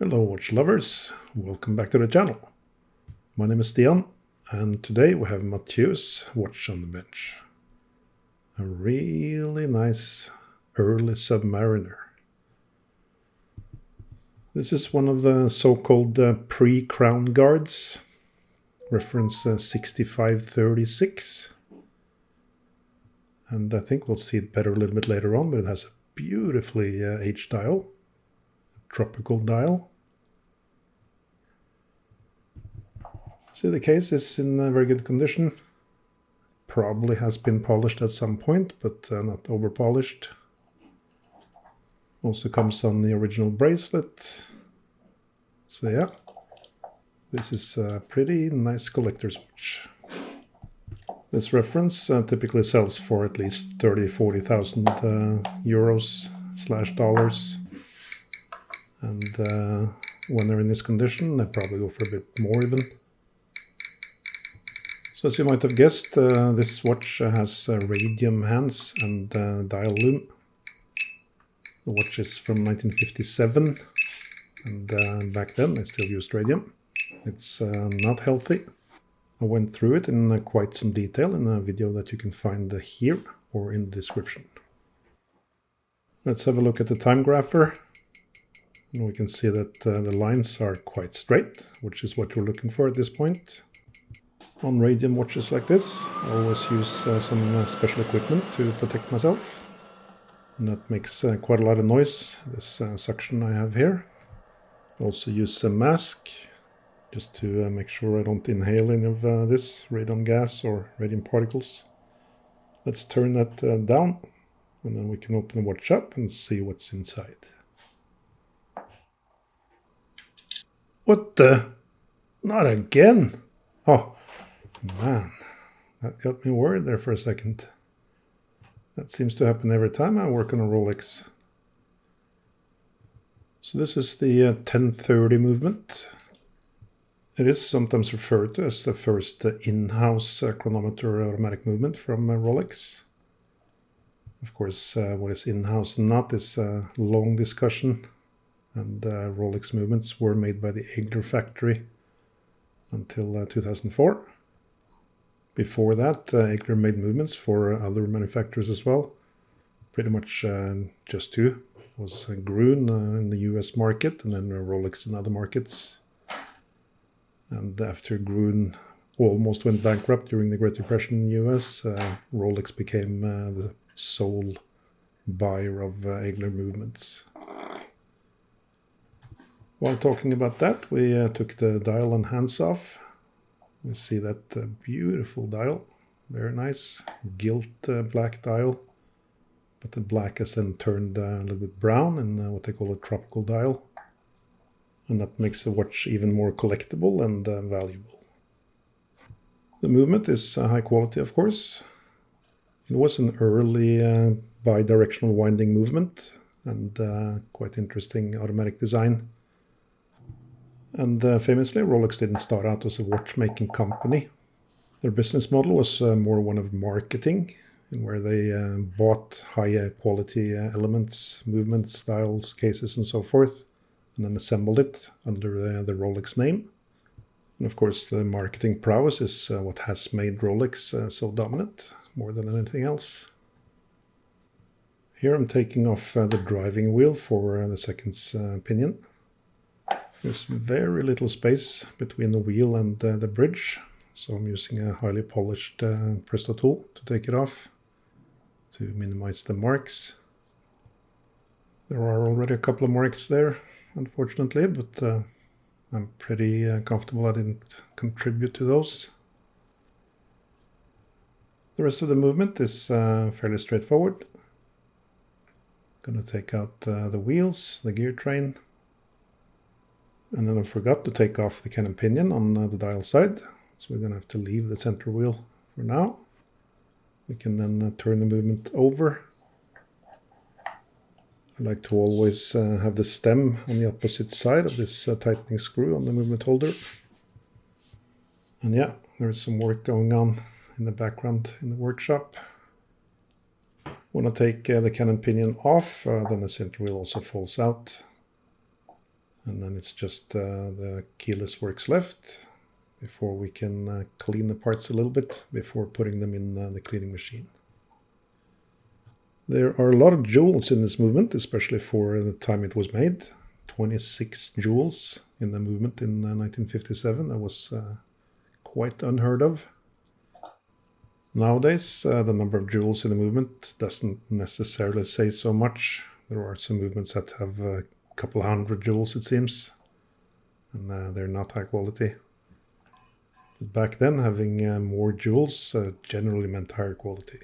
Hello watch lovers, welcome back to the channel. My name is Stian and today we have Matthieu's watch on the bench. A really nice early Submariner. This is one of the so-called pre-crown guards, reference 6536. And I think we'll see it better a little bit later on, but it has a beautifully aged dial, a tropical dial. See, the case is in very good condition. Probably has been polished at some point, but not over polished. Also comes on the original bracelet. So yeah, this is a pretty nice collector's watch. This reference typically sells for at least 30,000–40,000 euros / dollars. And when they're in this condition, they probably go for a bit more even. So as you might have guessed, this watch has radium hands and dial loom. The watch is from 1957, and back then they still used radium. It's not healthy. I went through it in quite some detail in a video that you can find here or in the description. Let's have a look at the time grapher. And we can see that the lines are quite straight, which is what you're looking for at this point. On radium watches like this, I always use some special equipment to protect myself. And that makes quite a lot of noise, this suction I have here. I also use a mask, just to make sure I don't inhale any of this radon gas or radium particles. Let's turn that down, and then we can open the watch up and see what's inside. What the? Not again! Oh! Man, that got me worried there for a second. That seems to happen every time I work on a Rolex. So this is the 1030 movement. It is sometimes referred to as the first in-house chronometer automatic movement from Rolex. Of course, what is in-house and not is a long discussion. And Rolex movements were made by the Egler factory until 2004. Before that, Egler made movements for other manufacturers as well. Pretty much just two. It was Gruen in the US market, and then Rolex in other markets. And after Gruen almost went bankrupt during the Great Depression in the US, Rolex became the sole buyer of Egler movements. While talking about that, we took the dial and hands off. We see that beautiful dial, very nice, gilt black dial, but the black has then turned a little bit brown in what they call a tropical dial, and that makes the watch even more collectible and valuable. The movement is high quality, of course. It was an early bi-directional winding movement and quite interesting automatic design. And famously, Rolex didn't start out as a watchmaking company. Their business model was more one of marketing, in where they bought high quality elements, movements, styles, cases, and so forth, and then assembled it under the Rolex name. And of course, the marketing prowess is what has made Rolex so dominant, more than anything else. Here I'm taking off the driving wheel for the second pinion. There's very little space between the wheel and the bridge, so I'm using a highly polished Presto tool to take it off, to minimize the marks. There are already a couple of marks there, unfortunately, but I'm pretty comfortable I didn't contribute to those. The rest of the movement is fairly straightforward. Gonna take out the wheels, the gear train. And then I forgot to take off the cannon pinion on the dial side, so we're going to have to leave the center wheel for now. We can then turn the movement over. I like to always have the stem on the opposite side of this tightening screw on the movement holder. And yeah, there's some work going on in the background in the workshop. When I take the cannon pinion off, then the center wheel also falls out. And then it's just the keyless works left before we can clean the parts a little bit before putting them in the cleaning machine. There are a lot of jewels in this movement, especially for the time it was made. 26 jewels in the movement in 1957. That was quite unheard of. Nowadays, the number of jewels in the movement doesn't necessarily say so much. There are some movements that have a couple hundred jewels, it seems, and they're not high quality. But back then, having more jewels generally meant higher quality.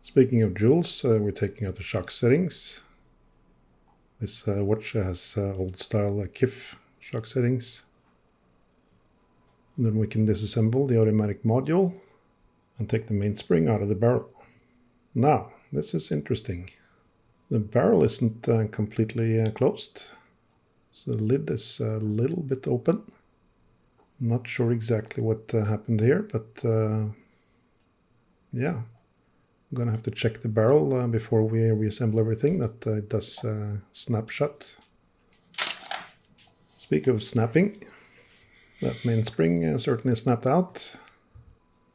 Speaking of jewels, we're taking out the shock settings. This watch has old-style KIF shock settings. And then we can disassemble the automatic module and take the mainspring out of the barrel. Now, this is interesting. The barrel isn't completely closed, so the lid is a little bit open. Not sure exactly what happened here, but yeah. I'm going to have to check the barrel before we reassemble everything, that it does snap shut. Speak of snapping, that mainspring certainly snapped out.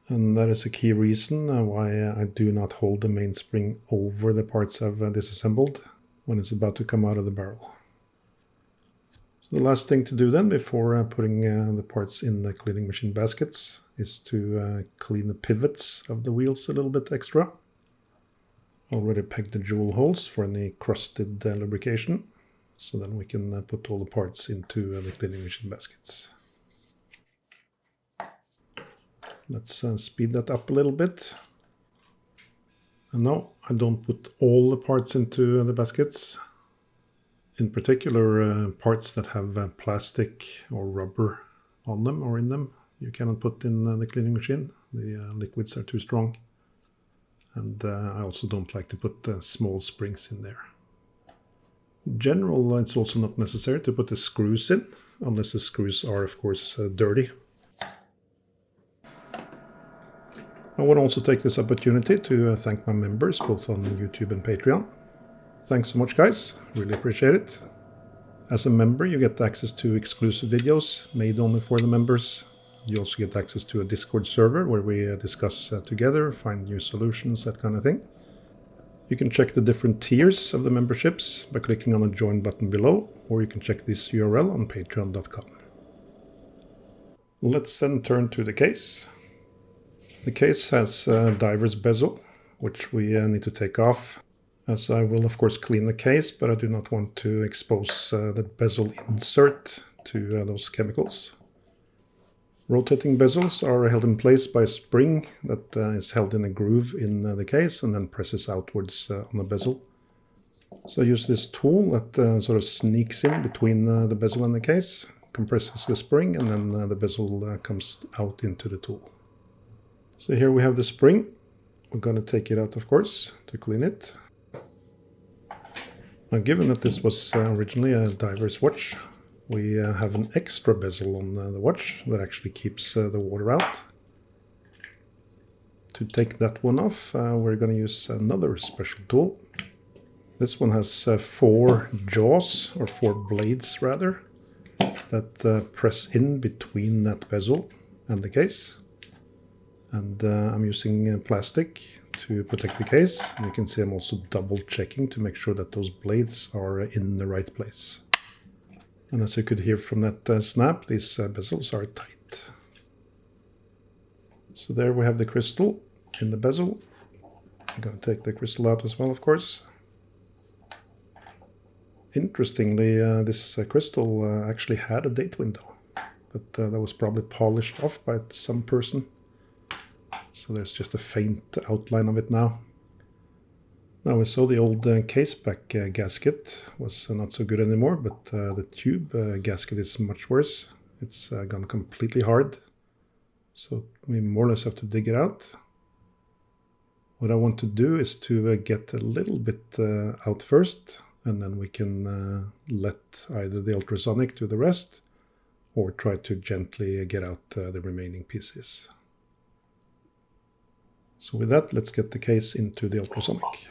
And that is a key reason why I do not hold the mainspring over the parts I've disassembled when it's about to come out of the barrel. So the last thing to do then before putting the parts in the cleaning machine baskets is to clean the pivots of the wheels a little bit extra. Already pegged the jewel holes for any crusted lubrication, so then we can put all the parts into the cleaning machine baskets. Let's speed that up a little bit. And no, I don't put all the parts into the baskets. In particular, parts that have plastic or rubber on them or in them, you cannot put in the cleaning machine. The liquids are too strong. And I also don't like to put small springs in there. In general, it's also not necessary to put the screws in, unless the screws are, of course, dirty. I want to also take this opportunity to thank my members, both on YouTube and Patreon. Thanks so much, guys. Really appreciate it. As a member, you get access to exclusive videos made only for the members. You also get access to a Discord server where we discuss together, find new solutions, that kind of thing. You can check the different tiers of the memberships by clicking on the join button below, or you can check this URL on patreon.com. Let's then turn to the case. The case has a diver's bezel, which we need to take off, as I will of course clean the case, but I do not want to expose the bezel insert to those chemicals. Rotating bezels are held in place by a spring that is held in a groove in the case and then presses outwards on the bezel. So I use this tool that sort of sneaks in between the bezel and the case, compresses the spring, and then the bezel comes out into the tool. So here we have the spring. We're going to take it out, of course, to clean it. Now, given that this was originally a diver's watch, we have an extra bezel on the watch that actually keeps the water out. To take that one off, we're going to use another special tool. This one has 4 jaws, or 4 blades rather, that press in between that bezel and the case. And I'm using plastic to protect the case. And you can see I'm also double checking to make sure that those blades are in the right place. And as you could hear from that snap, these bezels are tight. So there we have the crystal in the bezel. I'm going to take the crystal out as well, of course. Interestingly, this crystal actually had a date window, but that was probably polished off by some person. So there's just a faint outline of it now. Now we saw the old case back gasket was not so good anymore, but the tube gasket is much worse. It's gone completely hard. So we more or less have to dig it out. What I want to do is to get a little bit out first, and then we can let either the ultrasonic do the rest, or try to gently get out the remaining pieces. So with that, let's get the case into the ultrasonic.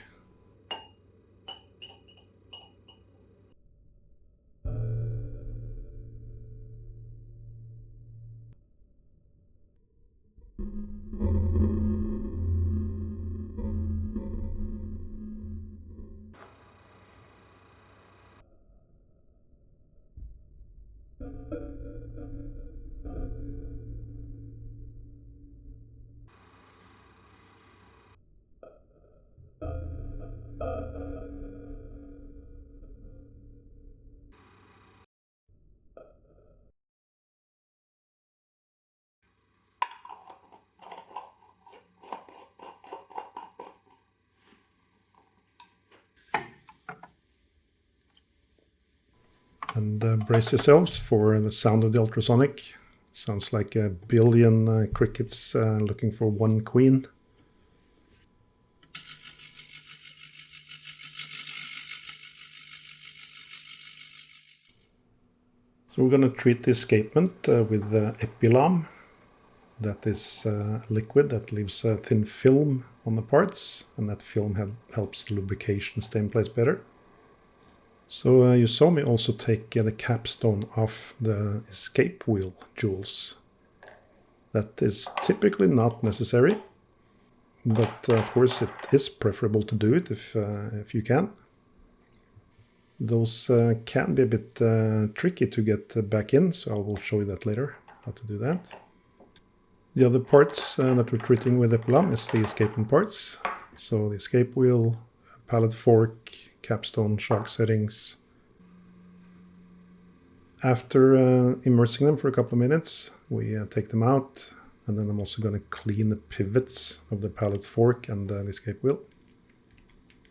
And brace yourselves for the sound of the ultrasonic. Sounds like a billion crickets looking for one queen. So we're going to treat the escapement with epilam. That is liquid that leaves a thin film on the parts, and that film helps the lubrication stay in place better. So you saw me also take the capstone off the escape wheel jewels. That is typically not necessary, but of course it is preferable to do it if you can. Those can be a bit tricky to get back in, so I will show you that later, how to do that. The other parts that we're treating with epilam is the escapement parts. So the escape wheel, pallet fork, capstone, shock settings. After immersing them for a couple of minutes, we take them out, and then I'm also going to clean the pivots of the pallet fork and the escape wheel.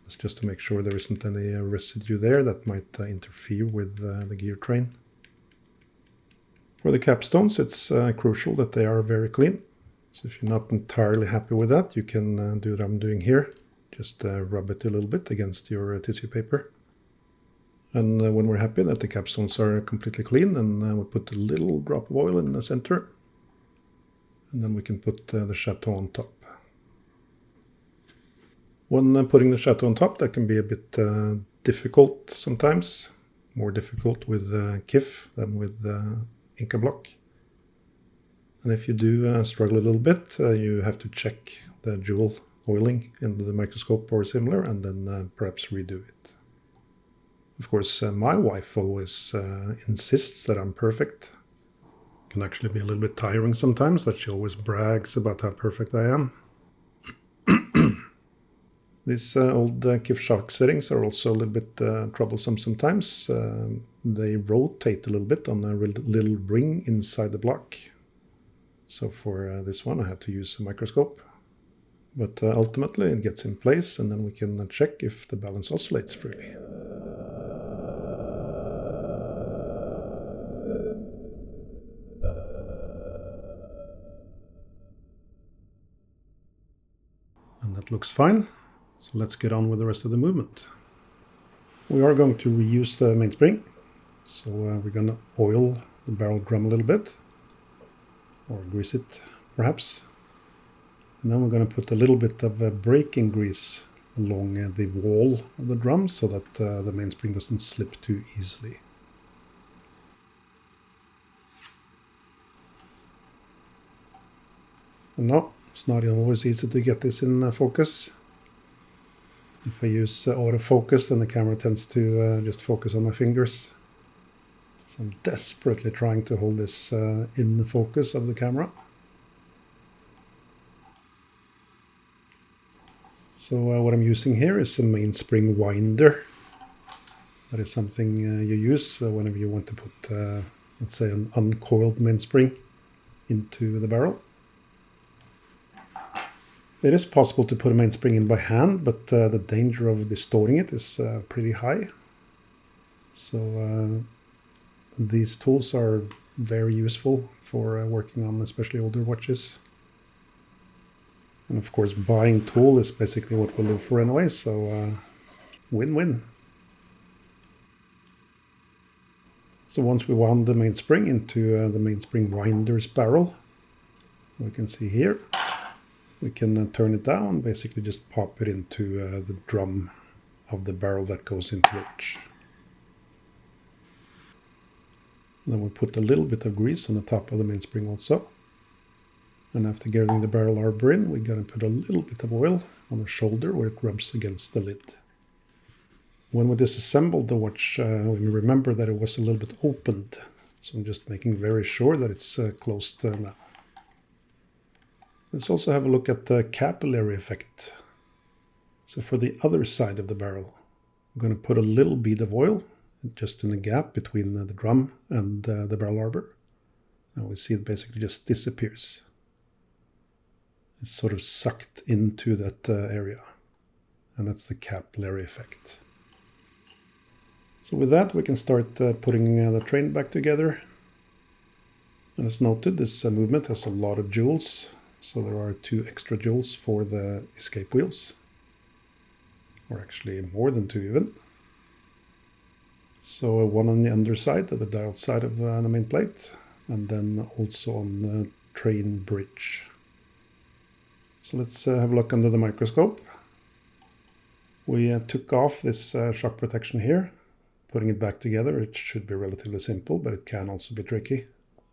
That's just to make sure there isn't any residue there that might interfere with the gear train. For the capstones, it's crucial that they are very clean. So if you're not entirely happy with that, you can do what I'm doing here. Just rub it a little bit against your tissue paper. And when we're happy that the capstones are completely clean, then we put a little drop of oil in the center. And then we can put the chateau on top. When putting the chateau on top, that can be a bit difficult sometimes. More difficult with KIF than with Inca block. And if you do struggle a little bit, you have to check the jewel oiling into the microscope or similar, and then perhaps redo it. Of course, my wife always insists that I'm perfect. It can actually be a little bit tiring sometimes that she always brags about how perfect I am. These old KIF shock settings are also a little bit troublesome sometimes. They rotate a little bit on a little ring inside the block. So for this one I have to use a microscope. But ultimately it gets in place, and then we can check if the balance oscillates freely. And that looks fine. So let's get on with the rest of the movement. We are going to reuse the mainspring. So we're going to oil the barrel drum a little bit, or grease it perhaps. And then we're going to put a little bit of braking grease along the wall of the drum so that the mainspring doesn't slip too easily. And no, it's not always easy to get this in focus. If I use autofocus, then the camera tends to just focus on my fingers. So I'm desperately trying to hold this in the focus of the camera. So what I'm using here is a mainspring winder. That is something you use whenever you want to put, let's say, an uncoiled mainspring into the barrel. It is possible to put a mainspring in by hand, but the danger of distorting it is pretty high. So these tools are very useful for working on especially older watches. And of course, buying tool is basically what we live for anyway, so win-win. So once we wound the mainspring into the mainspring winder's barrel, we can see here, we can turn it down, basically just pop it into the drum of the barrel that goes into the watch. Then we put a little bit of grease on the top of the mainspring also. And after getting the barrel arbor in, we're going to put a little bit of oil on the shoulder where it rubs against the lid. When we disassembled the watch, we remember that it was a little bit opened. So I'm just making very sure that it's closed now. Let's also have a look at the capillary effect. So for the other side of the barrel, I'm going to put a little bead of oil just in the gap between the drum and the barrel arbor. And we see it basically just disappears. It's sort of sucked into that area. And that's the capillary effect. So with that we can start putting the train back together. And as noted, this movement has a lot of jewels, so there are 2 extra jewels for the escape wheels, or actually more than 2 even. So one on the underside of the dial side of the main plate, and then also on the train bridge. So let's have a look under the microscope. We took off this shock protection here. Putting it back together, it should be relatively simple, but it can also be tricky.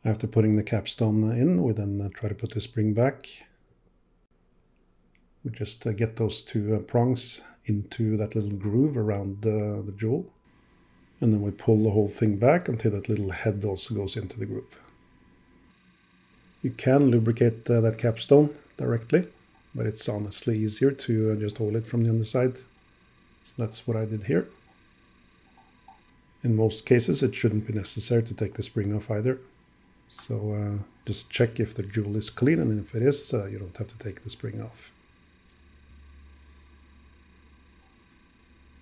After putting the capstone in, we then try to put the spring back. We just get those 2 prongs into that little groove around the jewel. And then we pull the whole thing back until that little head also goes into the groove. You can lubricate that capstone directly, but it's honestly easier to just oil it from the underside. So that's what I did here. In most cases it shouldn't be necessary to take the spring off either. So just check if the jewel is clean, and if it is, you don't have to take the spring off.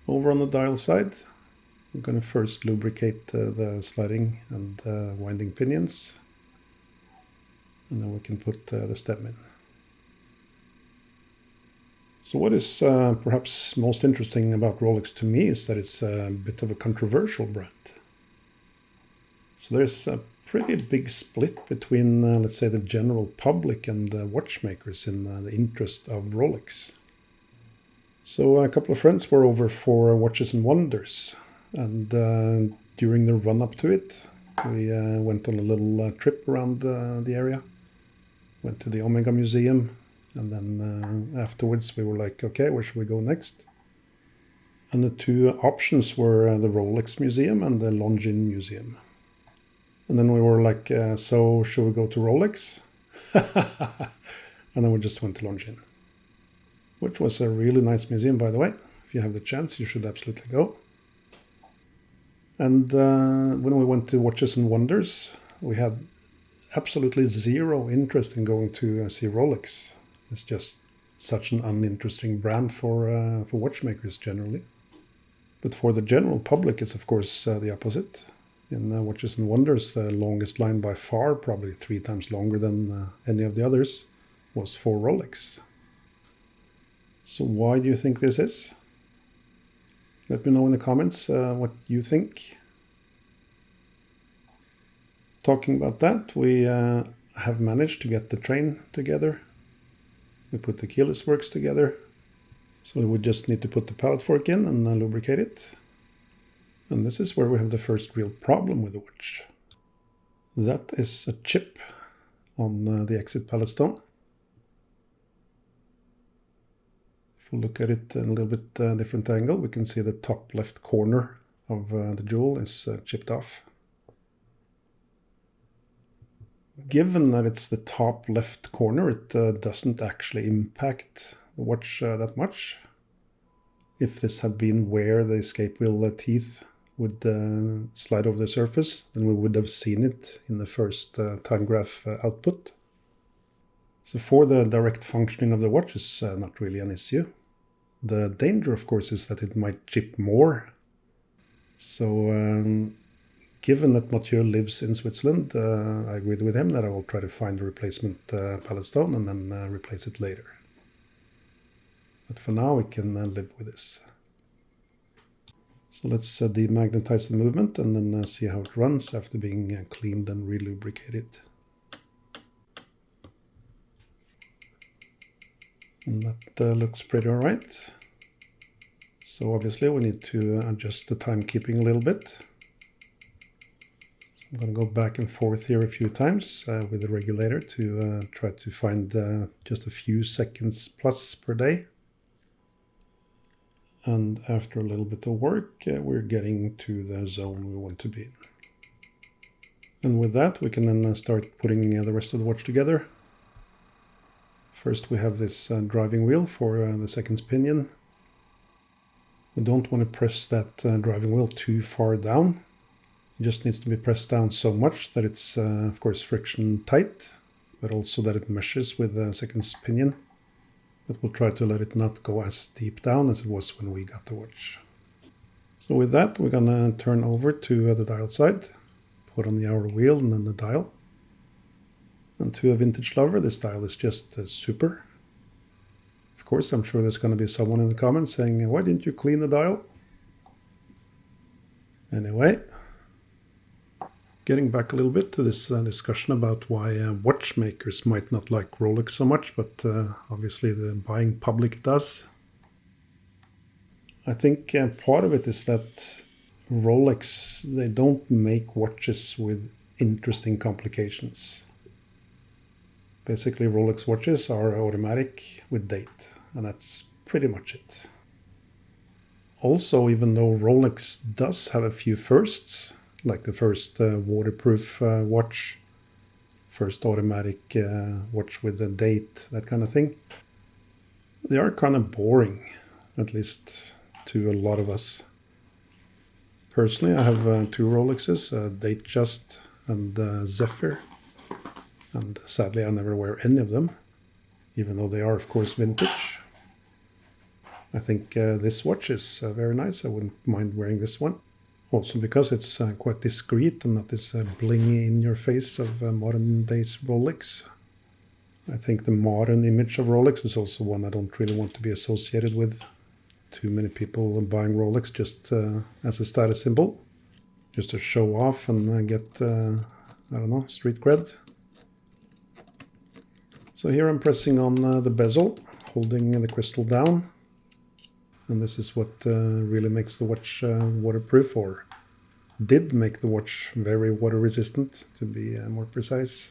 Over on the dial side, we're going to first lubricate the sliding and winding pinions, and then we can put the stem in. So what is perhaps most interesting about Rolex to me is that it's a bit of a controversial brand. So there's a pretty big split between, let's say, the general public and watchmakers in the interest of Rolex. So a couple of friends were over for Watches and Wonders, and during the run-up to it, we went on a little trip around the area, went to the Omega Museum, and then afterwards we were like, okay, where should we go next? And the 2 options were the Rolex Museum and the Longines Museum. And then we were like, so should we go to Rolex? And then we just went to Longines, which was a really nice museum, by the way. If you have the chance, you should absolutely go. And when we went to Watches and Wonders, we had absolutely 0 interest in going to see Rolex. It's just such an uninteresting brand for watchmakers generally. But for the general public, it's of course the opposite. In Watches and Wonders, the longest line by far, probably 3 times longer than any of the others, was for Rolex. So why do you think this is? Let me know in the comments what you think. Talking about that, we have managed to get the train together. We put the keyless works together. So we just need to put the pallet fork in and lubricate it. And this is where we have the first real problem with the watch. That is a chip on the exit pallet stone. If we look at it in a little bit different angle, we can see the top left corner of the jewel is chipped off. Given that it's the top left corner, it doesn't actually impact the watch that much. If this had been where the escape wheel teeth would slide over the surface, then we would have seen it in the first time graph output. So for the direct functioning of the watch is not really an issue. The danger, of course, is that it might chip more. So given that Matthieu lives in Switzerland, I agreed with him that I will try to find a replacement pallet stone and then replace it later. But for now we can live with this. So let's demagnetize the movement and then see how it runs after being cleaned and relubricated. And that looks pretty alright. So obviously we need to adjust the timekeeping a little bit. I'm going to go back and forth here a few times with the regulator to try to find just a few seconds plus per day. And after a little bit of work, we're getting to the zone we want to be in. And with that, we can then start putting the rest of the watch together. First, we have this driving wheel for the seconds pinion. We don't want to press that driving wheel too far down. It just needs to be pressed down so much that it's, of course, friction tight, but also that it meshes with the seconds pinion. But we'll try to let it not go as deep down as it was when we got the watch. So with that, we're gonna turn over to the dial side, put on the hour wheel and then the dial. And to a vintage lover, this dial is just super. Of course, I'm sure there's gonna be someone in the comments saying, why didn't you clean the dial? Anyway, getting back a little bit to this discussion about why watchmakers might not like Rolex so much, but obviously the buying public does. I think part of it is that Rolex, they don't make watches with interesting complications. Basically, Rolex watches are automatic with date, and that's pretty much it. Also, even though Rolex does have a few firsts, like the first waterproof watch, first automatic watch with a date, that kind of thing, they are kind of boring, at least to a lot of us. Personally, I have two Rolexes, Datejust and Zephyr, and sadly I never wear any of them, even though they are of course vintage. I think this watch is very nice. I wouldn't mind wearing this one. Also because it's quite discreet and not this blingy in your face of modern days Rolex. I think the modern image of Rolex is also one I don't really want to be associated with. Too many people buying Rolex just as a status symbol, just to show off and get, I don't know, street cred. So here I'm pressing on the bezel, holding the crystal down. And this is what really makes the watch waterproof, or did make the watch very water resistant, to be more precise.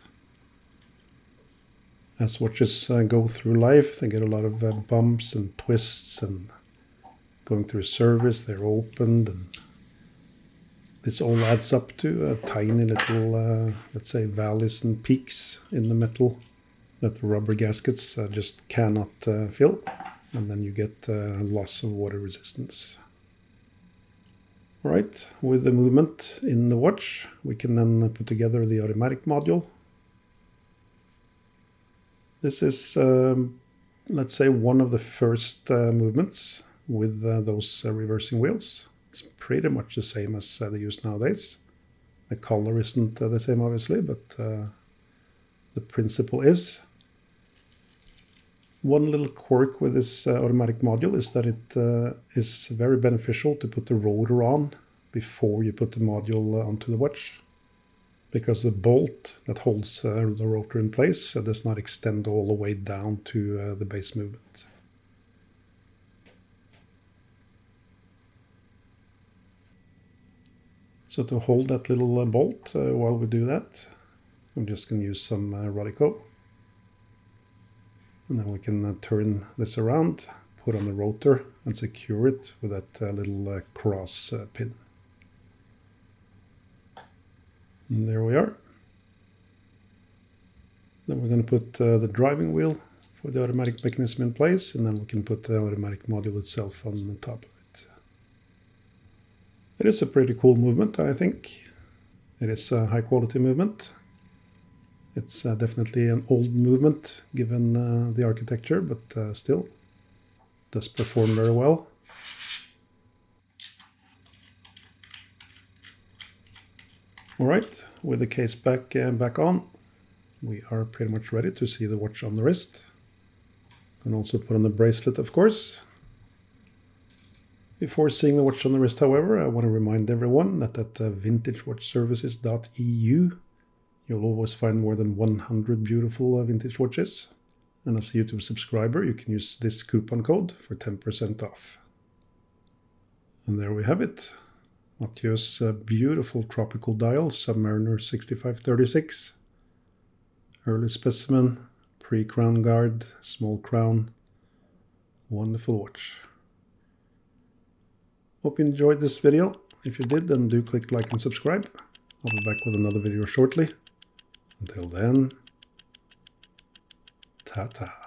As watches go through life, they get a lot of bumps and twists, and going through service, they're opened, and this all adds up to tiny little, let's say, valleys and peaks in the metal that the rubber gaskets just cannot fill. And then you get loss of water resistance. All right, with the movement in the watch, we can then put together the automatic module. This is, let's say, one of the first movements with those reversing wheels. It's pretty much the same as they use nowadays. The color isn't the same, obviously, but the principle is. One little quirk with this automatic module is that it is very beneficial to put the rotor on before you put the module onto the watch, because the bolt that holds the rotor in place does not extend all the way down to the base movement. So to hold that little bolt while we do that, I'm just going to use some Rodico. And then we can turn this around, put on the rotor, and secure it with that little cross pin. And there we are. Then we're going to put the driving wheel for the automatic mechanism in place, and then we can put the automatic module itself on the top of it. It is a pretty cool movement, I think. It is a high quality movement. It's definitely an old movement given the architecture, but still does perform very well. All right, with the case back on, we are pretty much ready to see the watch on the wrist. And also put on the bracelet, of course. Before seeing the watch on the wrist, however, I want to remind everyone that at vintagewatchservices.eu, you'll always find more than 100 beautiful vintage watches. And as a YouTube subscriber, you can use this coupon code for 10% off. And there we have it. Matthieu's beautiful tropical dial, Submariner 6536. Early specimen, pre-crown guard, small crown. Wonderful watch. Hope you enjoyed this video. If you did, then do click like and subscribe. I'll be back with another video shortly. Until then, ta-ta.